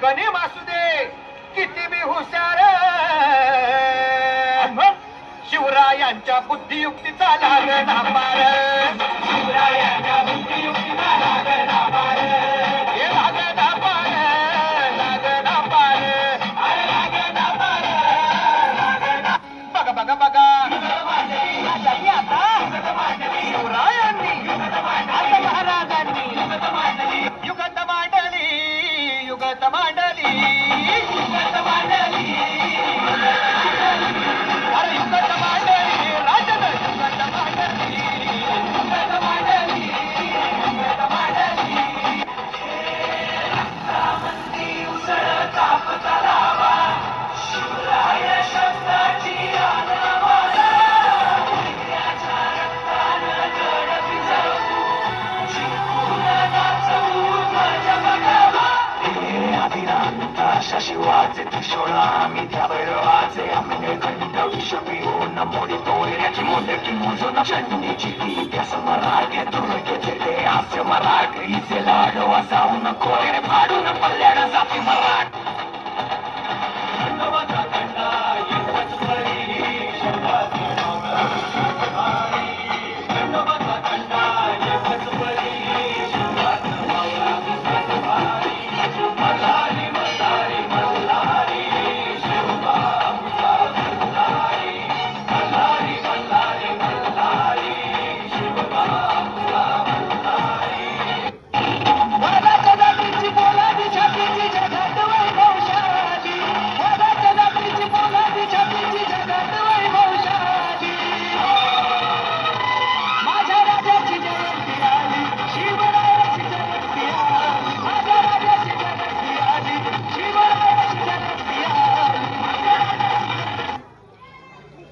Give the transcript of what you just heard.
कणी मासू दे किती बी हुशार शिवरायांच्या बुद्धियुक्तीचा लागला पार शिवरायांच्या बुद्धियुक्तीचा लागला पार हे लागला पार लागला पार अरे लागला पार बघा बघा बघा आता शिवरायांनी आता महाराजांनी युगत मांडली युगत मांडली युगत मांडली अरे युगत मांडली राजन युगत मांडली युगत मांडली युगत मांडली रक्तामंदी उसळ ताप तलावा शिवराय शब्दाची आनवाला त्याच्या रक्तानं जड भिजवू जिंकून नाचवू ध्वज बघावा अभिरांता शिवाचे त्रिशूळ आम्ही त्या भैरवाचे आम्ही निर्खंड विष पिऊन मोडी तोडण्याची मोदकी मोजून चंडीची ती त्या समरागे दुर्गेचे ते हास्य मराठीचे लाडवा जाऊ नको